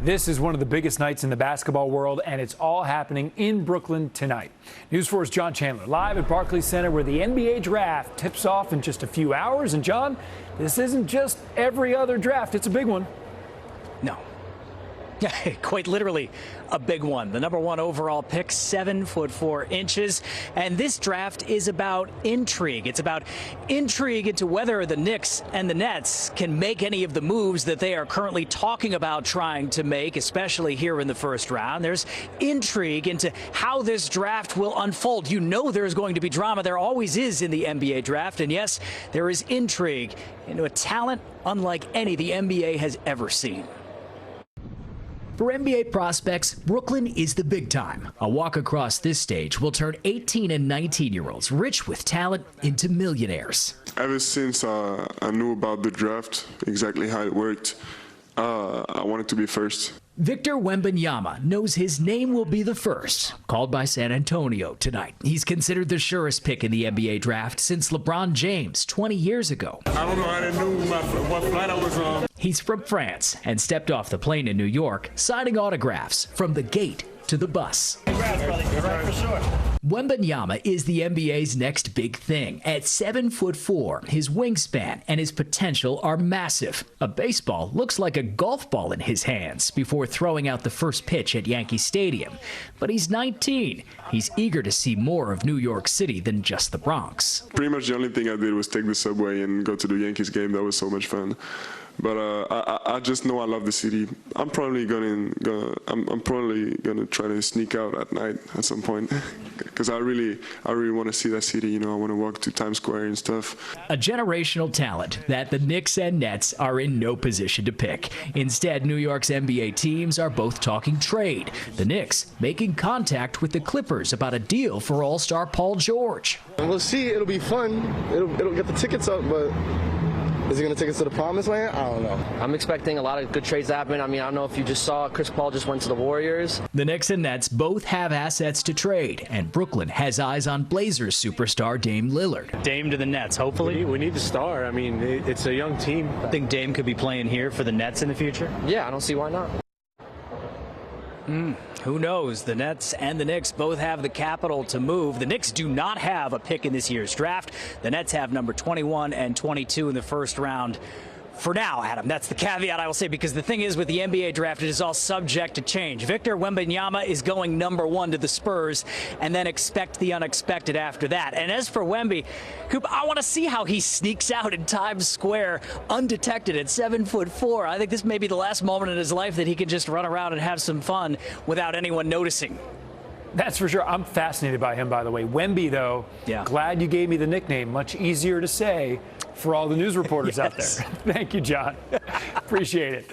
This is one of the biggest nights in the basketball world, and it's all happening in Brooklyn tonight. News 4's John Chandler live at Barclays Center, where the NBA draft tips off in just a few hours. And John, this isn't just every other draft, it's a big one. No. Yeah, quite literally a big one. The number 1 overall pick, 7'4". And this draft is about intrigue. It's about intrigue into whether the Knicks and the Nets can make any of the moves that they are currently talking about trying to make, especially here in the first round. There's intrigue into how this draft will unfold. You know there's going to be drama. There always is in the NBA draft. And yes, there is intrigue into a talent unlike any the NBA has ever seen. For NBA prospects, Brooklyn is the big time. A walk across this stage will turn 18 and 19-year-olds rich with talent into millionaires. Ever since I knew about the draft, exactly how it worked, I wanted to be first. Victor Wembanyama knows his name will be the first, called by San Antonio tonight. He's considered the surest pick in the NBA draft since LeBron James 20 years ago. I don't know, I didn't know what flight I was on. He's from France and stepped off the plane in New York, signing autographs from the gate to the bus. Congrats, brother. You're right for sure. Wembanyama is the NBA's next big thing. At 7'4", his wingspan and his potential are massive. A baseball looks like a golf ball in his hands before throwing out the first pitch at Yankee Stadium. But he's 19. He's eager to see more of New York City than just the Bronx. Pretty much the only thing I did was take the subway and go to the Yankees game. That was so much fun. But I just know I love the city. I'm probably gonna try to sneak out at night at some point, because I really want to see that city. You know, I want to walk to Times Square and stuff. A generational talent that the Knicks and Nets are in no position to pick. Instead, New York's NBA teams are both talking trade. The Knicks making contact with the Clippers about a deal for All-Star Paul George. We'll see. It'll be fun. It'll get the tickets up, but is he going to take us to the promised land? I don't know. I'm expecting a lot of good trades to happen. I mean, I don't know if you just saw Chris Paul just went to the Warriors. The Knicks and Nets both have assets to trade, and Brooklyn has eyes on Blazers superstar Dame Lillard. Dame to the Nets, hopefully. We need to star. I mean, it's a young team. I think Dame could be playing here for the Nets in the future. Yeah, I don't see why not. Who knows? The Nets and the Knicks both have the capital to move. The Knicks do not have a pick in this year's draft. The Nets have number 21 and 22 in the first round. For now, Adam, that's the caveat I will say, because the thing is with the NBA draft, it is all subject to change. Victor Wembanyama is going number 1 to the Spurs, and then expect the unexpected after that. And as for Wemby, Coop, I want to see how he sneaks out in Times Square undetected at 7'4". I think this may be the last moment in his life that he can just run around and have some fun without anyone noticing. That's for sure. I'm fascinated by him, by the way. Wemby, though, glad you gave me the nickname. Much easier to say for all the news reporters out there. Thank you, John. Appreciate it.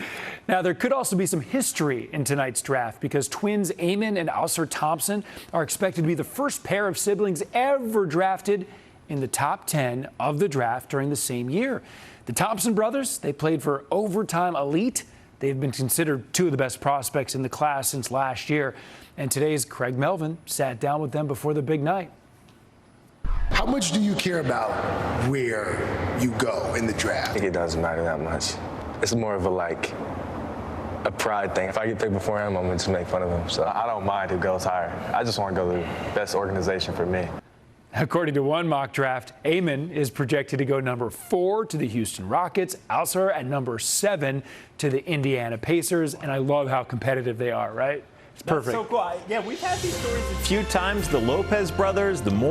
Now, there could also be some history in tonight's draft, because twins Amen and Ausar Thompson are expected to be the first pair of siblings ever drafted in the top 10 of the draft during the same year. The Thompson brothers, they played for Overtime Elite. They've been considered 2 of the best prospects in the class since last year. And today's Craig Melvin sat down with them before the big night. How much do you care about where you go in the draft? I think it doesn't matter that much. It's more of a pride thing. If I get picked before him, I'm going to just make fun of him. So I don't mind who goes higher. I just want to go to the best organization for me. According to one mock draft, Amen is projected to go number 4 to the Houston Rockets, Ausar at number 7 to the Indiana Pacers. And I love how competitive they are, right? It's perfect. That's so cool. Yeah, we've had these stories a few times. The Lopez brothers, the Moore